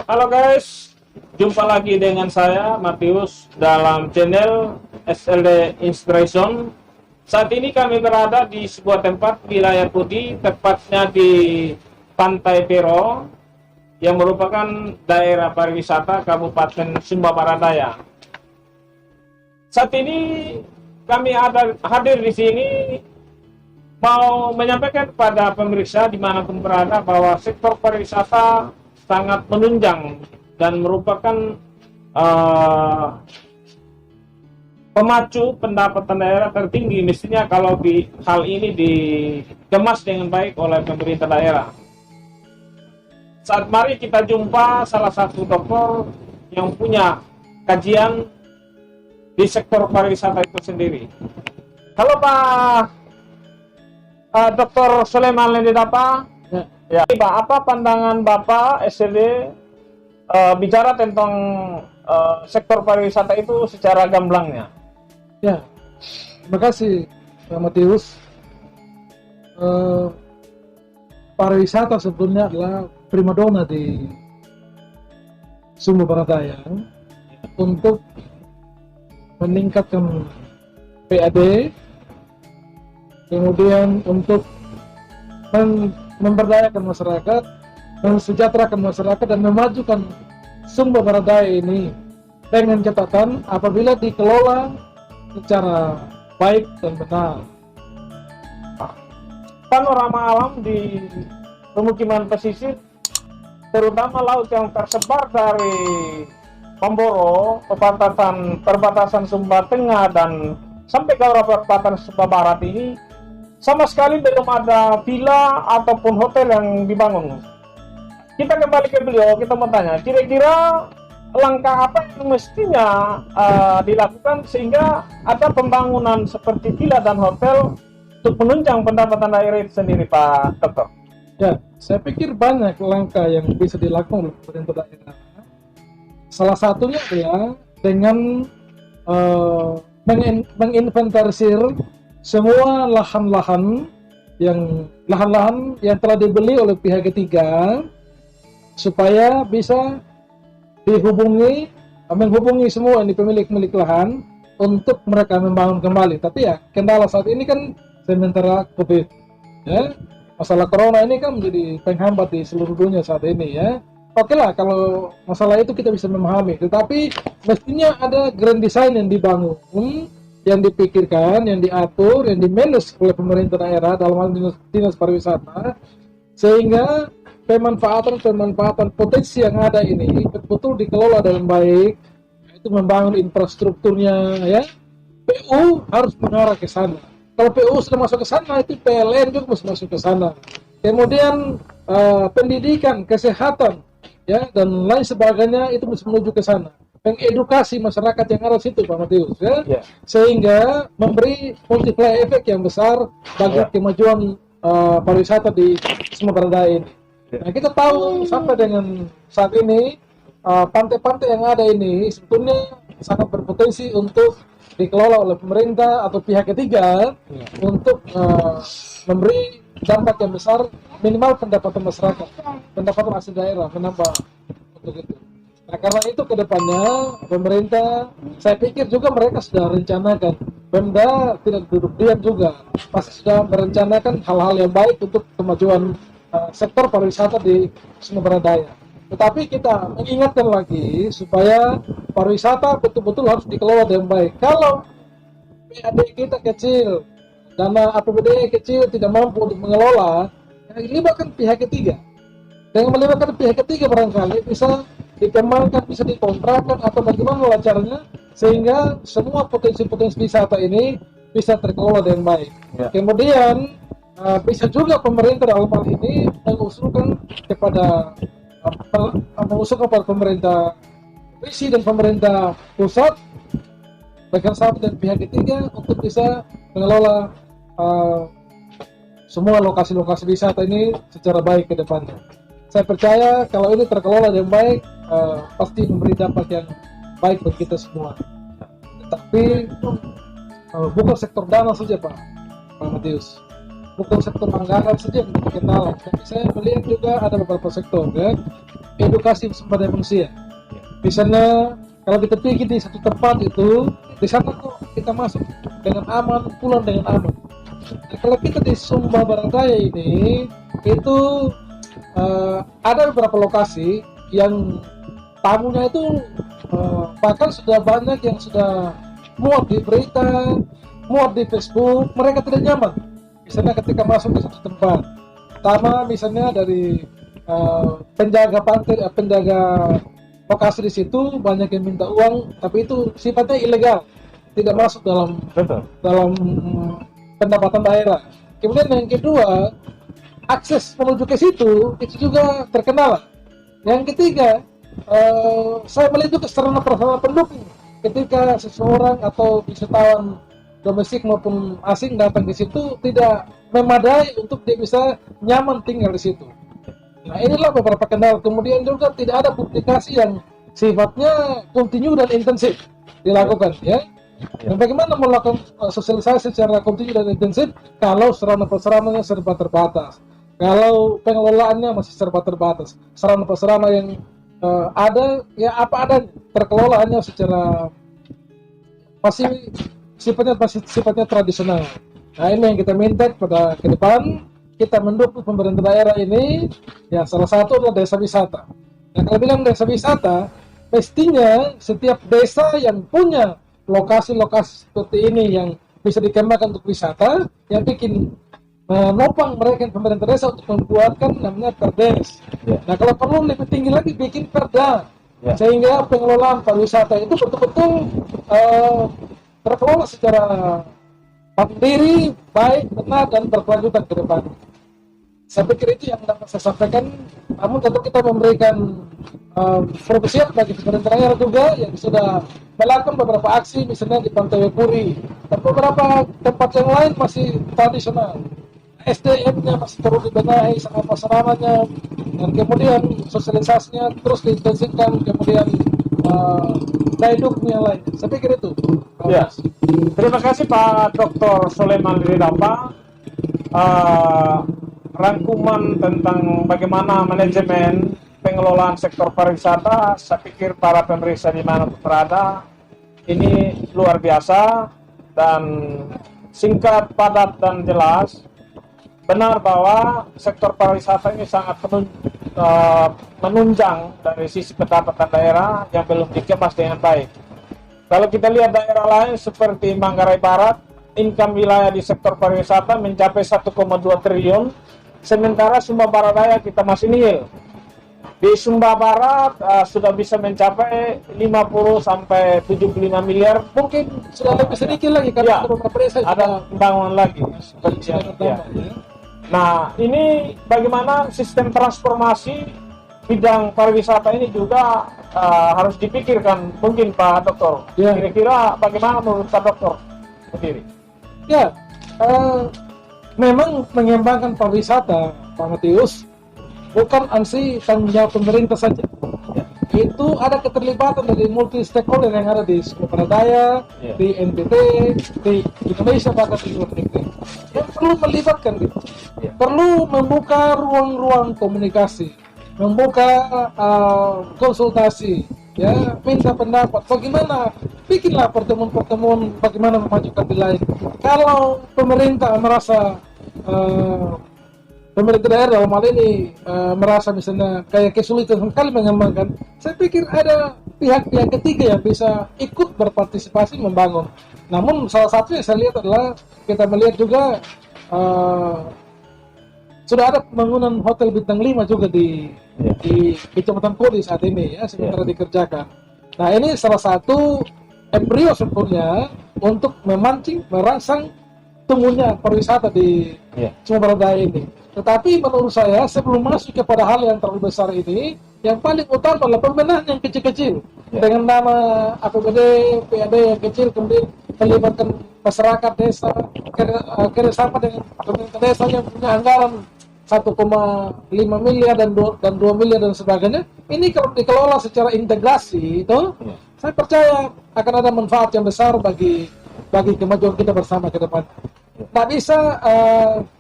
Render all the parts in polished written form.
Halo guys, jumpa lagi dengan saya Matius dalam channel SLD Inspiration. Saat ini kami berada di sebuah tempat wilayah Pudi, tepatnya di Pantai Pero, yang merupakan daerah pariwisata Kabupaten Sumba Barat Daya. Saat ini kami hadir di sini mau menyampaikan kepada pemirsa dimanapun berada bahwa sektor pariwisata sangat menunjang dan merupakan pemacu pendapatan daerah tertinggi, mestinya kalau hal ini dikemas dengan baik oleh pemerintah daerah. Saat mari kita jumpa salah satu dokter yang punya kajian di sektor pariwisata itu sendiri. Halo Pak Dr. Sulaiman Lendidapa. Ya, Pak, apa pandangan Bapak SLD bicara tentang sektor pariwisata itu secara gamblangnya? Ya, terima kasih Pak Matius. Pariwisata sebetulnya adalah primadona di Sumba Barat Daya untuk meningkatkan PAD, kemudian untuk memberdayakan masyarakat, mensejahterakan masyarakat, dan memajukan Sumba Barat Daya ini dengan catatan apabila dikelola secara baik dan benar. Panorama alam di pemukiman pesisir, terutama laut yang tersebar dari Pemboro, perbatasan Sumba Tengah dan sampai ke perbatasan Sumba Barat ini, sama sekali belum ada villa ataupun hotel yang dibangun. Kita kembali ke beliau, kita mau tanya, kira-kira langkah apa yang mestinya dilakukan sehingga ada pembangunan seperti villa dan hotel untuk menunjang pendapatan daerah itu sendiri, Pak Dokter? Ya, saya pikir banyak langkah yang bisa dilakukan oleh pemerintah daerah. Salah satunya adalah dengan menginventarisir semua lahan-lahan yang telah dibeli oleh pihak ketiga supaya bisa menghubungi semua ini pemilik lahan untuk mereka membangun kembali. Tapi ya, kendala saat ini kan sementara COVID, ya, masalah corona ini kan menjadi penghambat di seluruh dunia saat ini, ya. Oke lah, kalau masalah itu kita bisa memahami, tetapi mestinya ada grand design yang dibangun, yang dipikirkan, yang diatur, yang dimanage oleh pemerintah daerah dalam hal dinas pariwisata, sehingga pemanfaatan potensi yang ada ini betul-betul dikelola dengan baik, itu membangun infrastrukturnya, ya. PU harus mengarah ke sana. Kalau PU sudah masuk ke sana, itu PLN juga harus masuk ke sana. Kemudian pendidikan, kesehatan, ya, dan lain sebagainya itu mesti menuju ke sana. Mengedukasi masyarakat yang ada di situ, Pak Matius, ya, sehingga memberi multiplier efek yang besar bagi kemajuan pariwisata di Sumba Barat Daya ini. Nah, kita tahu sampai dengan saat ini pantai-pantai yang ada ini sebetulnya sangat berpotensi untuk dikelola oleh pemerintah atau pihak ketiga untuk memberi dampak yang besar, minimal pendapatan masyarakat, pendapatan asli daerah menambah untuk itu. Nah, karena itu kedepannya pemerintah, saya pikir juga mereka sudah rencanakan, Pemda tidak duduk diam juga, pasti sudah merencanakan hal-hal yang baik untuk kemajuan sektor pariwisata di Sumba Barat Daya. Tetapi kita mengingatkan lagi supaya pariwisata betul-betul harus dikelola dengan baik. Kalau PAD kita kecil, dana APBD kecil, tidak mampu untuk mengelola, libatkan pihak ketiga. Dengan melibatkan pihak ketiga barangkali bisa dikembangkan, bisa dikontrakkan, atau bagaimana caranya sehingga semua potensi-potensi wisata ini bisa terkelola dengan baik. Kemudian bisa juga pemerintah dalam hal ini mengusulkan kepada pemerintah provinsi dan pemerintah pusat bekerjasama dengan pihak ketiga untuk bisa mengelola semua lokasi-lokasi wisata ini secara baik ke depannya. Saya percaya kalau ini terkelola dengan baik, pasti memberi dampak yang baik bagi kita semua. Tetapi bukan sektor dana saja, Pak Matius. bukan sektor anggaran saja yang menjadi kendala, tapi saya melihat juga ada beberapa sektor, ya. edukasi sumber daya manusia. Misalnya kalau kita pergi di satu tempat itu, di sana kok kita masuk dengan aman, pulang dengan aman. Nah, kalau kita di Sumba Barat Daya ini, itu ada beberapa lokasi yang tamunya itu bahkan sudah banyak yang sudah muat di berita, muat di Facebook, mereka tidak nyaman. Misalnya ketika masuk di satu tempat, pertama misalnya dari penjaga pantai, penjaga lokasi di situ banyak yang minta uang, tapi itu sifatnya ilegal, tidak masuk dalam pendapatan daerah. Kemudian yang kedua, akses menuju ke situ itu juga terkendala. Yang ketiga, saya melihat juga sarana prasarana pendukung ketika seseorang atau wisatawan domestik maupun asing datang ke situ tidak memadai untuk dia bisa nyaman tinggal di situ. Nah, inilah beberapa kendala. Kemudian juga tidak ada publikasi yang sifatnya kontinu dan intensif dilakukan, ya. Dan bagaimana melakukan sosialisasi secara kontinu dan intensif kalau sarana prasarananya serba terbatas, kalau pengelolaannya masih serba terbatas, sarana prasarana yang ada ya apa adanya, terkelola hanya secara masih sifatnya tradisional. Nah, ini yang kita minta pada ke depan, kita mendukung pemerintah daerah ini. Ya, salah satu adalah desa wisata. Nah, kalau bilang desa wisata, mestinya setiap desa yang punya lokasi-lokasi seperti ini yang bisa dikembangkan untuk wisata, yang bikin menopang mereka pemerintah desa untuk membuatkan namanya perdes. Nah, kalau perlu lebih tinggi lagi bikin perda, sehingga pengelolaan pariwisata itu betul-betul terkelola secara mandiri, baik, benar, dan berkelanjutan ke depan. Saya pikir itu yang dapat saya sampaikan. Namun tentu kita memberikan profesi bagi pemerintah daerah juga yang sudah melakukan beberapa aksi, misalnya di Pantai Wekuri dan beberapa tempat yang lain masih tradisional. SDM-nya masih terus dibenahi, sarana-prasarananya, dan kemudian sosialisasinya terus diintensifkan, kemudian daya dukung yang lain. Saya pikir itu. Ya. Terima kasih Pak Dr. Soleman Ridapa. Rangkuman tentang bagaimana manajemen pengelolaan sektor pariwisata, saya pikir para pemeriksa di mana berada ini luar biasa dan singkat, padat, dan jelas. Benar bahwa sektor pariwisata ini sangat menunjang dari sisi pendapatan daerah yang belum dikemas dengan baik. Kalau kita lihat daerah lain seperti Manggarai Barat, income wilayah di sektor pariwisata mencapai 1,2 triliun, sementara Sumba Barat Daya kita masih nihil. Di Sumba Barat sudah bisa mencapai 50 sampai 75 miliar, Mungkin sudah lebih sedikit lagi karena beberapa desa ada pembangunan lagi seperti ya. Nah, ini bagaimana sistem transformasi bidang pariwisata ini juga harus dipikirkan mungkin Pak Dokter. Kira-kira bagaimana menurut Pak Dokter sendiri? Ya, memang mengembangkan pariwisata, Pak Matius, bukan ansi tanggung jawab pemerintah saja. Itu ada keterlibatan dari multi stakeholder yang ada di Sumatera Daya, di NTT, di Indonesia, bahkan di luar negeri. Yang perlu melibatkan gitu. Perlu membuka ruang-ruang komunikasi, membuka konsultasi, ya, minta pendapat. Bagaimana? Bikinlah pertemuan-pertemuan bagaimana memajukan wilayah. Kalau pemerintah merasa pemerintah daerah dalam hal ini merasa misalnya kayak kesulitan sekali mengembangkan, saya pikir ada pihak-pihak ketiga yang bisa ikut berpartisipasi membangun. Namun salah satu yang saya lihat adalah kita melihat juga sudah ada pembangunan hotel bintang 5 juga di Kecamatan Kodi saat ini, ya, sementara dikerjakan. Nah, ini salah satu embrio sebetulnya untuk merangsang tumbuhnya pariwisata di Sumatera Daya ini. Tetapi menurut saya sebelum masuk kepada hal yang terlalu besar ini, yang paling utama adalah pembenahan yang kecil-kecil dengan nama APBD, PAD yang kecil, kemudian melibatkan masyarakat desa, kerjasama dengan pemerintah desa yang punya anggaran 1,5 miliar dan 2 miliar dan sebagainya. Ini kalau dikelola secara integrasi itu, saya percaya akan ada manfaat yang besar bagi kemajuan kita bersama ke depan. Tak bisa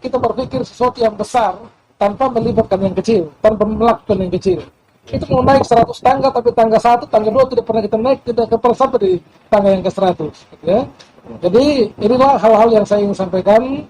kita berpikir sesuatu yang besar tanpa melibatkan yang kecil, tanpa melakukan yang kecil. itu mau naik 100 tangga, tapi tangga 1, tangga 2 tidak pernah kita naik, tidak pernah sampai di tangga yang ke 100, gitu ya. Jadi inilah hal-hal yang saya ingin sampaikan.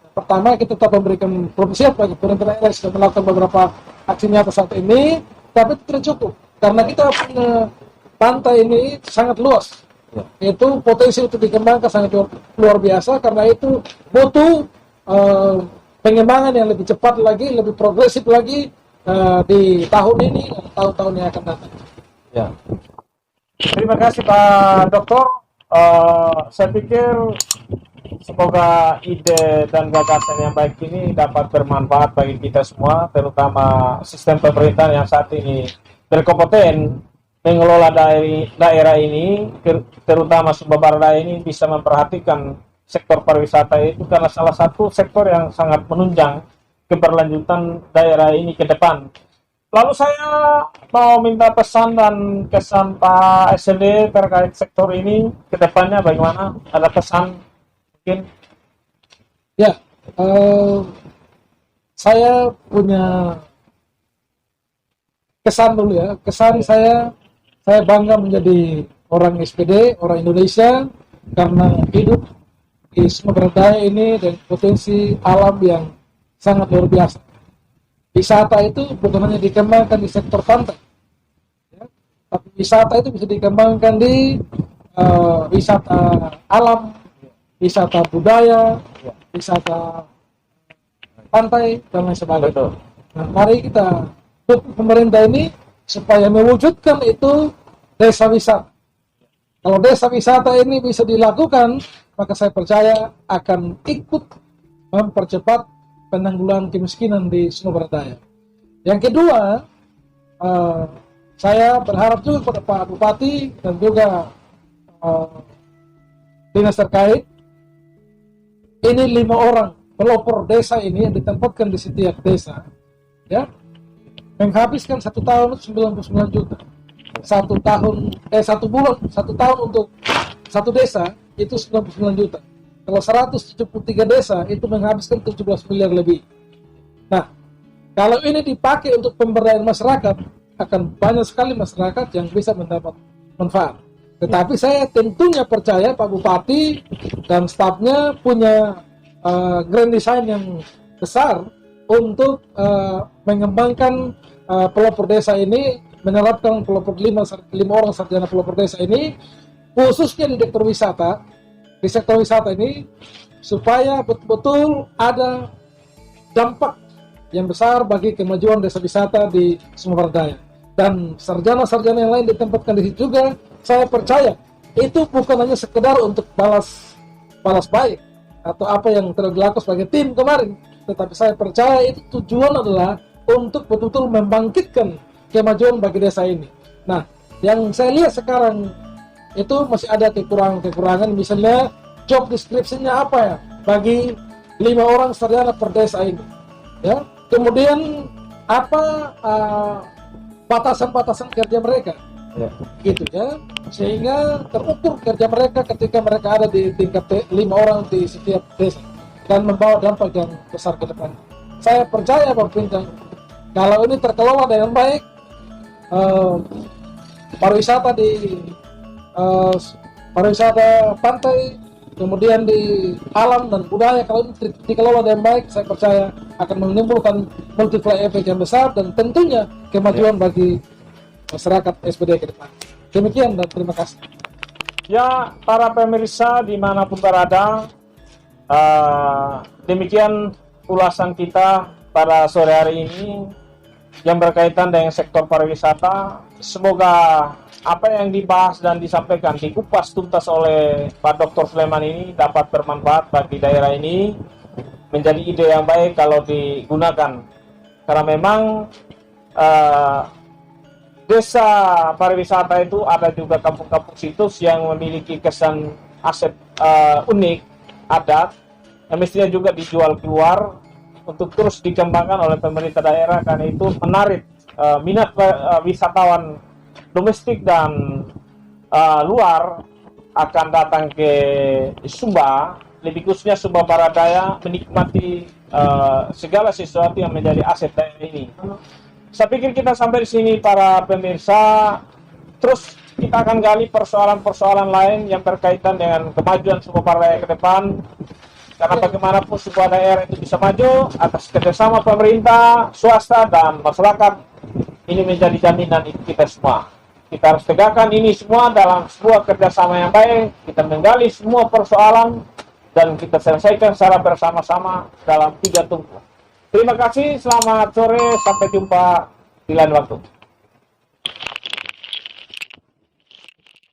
Pertama, kita tetap memberikan profesi bagi pemerintah daerah sudah melakukan beberapa aksi nyata saat ini, tapi itu tidak cukup karena kita punya pantai ini sangat luas. Itu potensi untuk dikembangkan sangat luar biasa, karena itu butuh pengembangan yang lebih cepat lagi, lebih progresif lagi di tahun ini dan tahun-tahun yang akan datang. Ya. Terima kasih Pak Dokter. Saya pikir semoga ide dan gagasan yang baik ini dapat bermanfaat bagi kita semua, terutama sistem pemerintahan yang saat ini berkompeten mengelola daerah ini, terutama Sumba Barat Daya ini bisa memperhatikan sektor pariwisata itu karena salah satu sektor yang sangat menunjang keberlanjutan daerah ini ke depan. Lalu saya mau minta pesan dan kesan Pak SLD terkait sektor ini ke depannya bagaimana? Ada pesan mungkin? Ya, saya punya kesan dulu ya. Kesan saya bangga menjadi orang SPD, orang Indonesia, karena hidup di Sumatera Daya ini dengan potensi alam yang sangat luar biasa. Wisata itu bukan hanya dikembangkan di sektor pantai, ya, tapi wisata itu bisa dikembangkan di wisata alam, wisata budaya, wisata pantai, dan lain sebagainya. Nah, mari kita dukung pemerintah ini supaya mewujudkan itu desa wisata. Kalau desa wisata ini bisa dilakukan, maka saya percaya akan ikut mempercepat penanggulangan kemiskinan di Sumatera Daya. Yang kedua, saya berharap juga kepada Pak Bupati dan juga dinas terkait, ini 5 orang pelopor desa ini yang ditempatkan di setiap desa, ya, menghabiskan 1 tahun 99 juta. 1 tahun untuk 1 desa itu 99 juta. Kalau 173 desa itu menghabiskan 17 miliar lebih. Nah, kalau ini dipakai untuk pemberdayaan masyarakat, akan banyak sekali masyarakat yang bisa mendapat manfaat. Tetapi saya tentunya percaya Pak Bupati dan stafnya punya grand design yang besar untuk mengembangkan pelopor desa ini, menerapkan pelopor 5 orang sarjana pelopor desa ini, khususnya di sektor wisata ini, supaya betul-betul ada dampak yang besar bagi kemajuan desa wisata di Sumatera Daya. Dan sarjana-sarjana yang lain ditempatkan di situ juga, saya percaya itu bukan hanya sekedar untuk balas baik atau apa yang telah dilakukan sebagai tim kemarin, tetapi saya percaya itu tujuan adalah untuk betul-betul membangkitkan kemajuan bagi desa ini. Nah, yang saya lihat sekarang itu masih ada kekurangan, misalnya job description-nya apa ya bagi 5 orang sarjana per desa ini, ya. Kemudian apa batasan-batasan kerja mereka, ya, gitu ya, sehingga terukur kerja mereka ketika mereka ada di tingkat 5 orang di setiap desa dan membawa dampak yang besar ke depan. Saya percaya pemerintah kalau ini terkelola dengan baik, pariwisata pantai, kemudian di alam dan budaya, kalau ini dikelola dengan baik, saya percaya akan menimbulkan multiplier efek yang besar dan tentunya kemajuan bagi masyarakat SPD ke depan. Demikian dan terima kasih. Ya, para pemirsa dimanapun berada, demikian ulasan kita pada sore hari ini yang berkaitan dengan sektor pariwisata. Semoga apa yang dibahas dan disampaikan, dikupas tuntas oleh Pak Dr. Sulaiman ini dapat bermanfaat bagi daerah ini, menjadi ide yang baik kalau digunakan. Karena memang desa pariwisata itu ada juga kampung-kampung situs yang memiliki kesan aset unik, adat, yang mestinya juga dijual keluar untuk terus dikembangkan oleh pemerintah daerah, karena itu menarik minat wisatawan domestik dan luar akan datang ke Sumba, lebih khususnya Sumba Barat Daya, menikmati segala sesuatu yang menjadi aset daerah ini. Saya pikir kita sampai di sini para pemirsa. Terus kita akan gali persoalan-persoalan lain yang berkaitan dengan kemajuan sebuah daerah ke depan. Karena bagaimanapun sebuah daerah itu bisa maju atas kerjasama pemerintah, swasta, dan masyarakat. Ini menjadi jaminan kita semua. Kita harus tegakkan ini semua dalam sebuah kerjasama yang baik. Kita menggali semua persoalan dan kita selesaikan secara bersama-sama dalam 3 tungku. Terima kasih, selamat sore, sampai jumpa di lain waktu.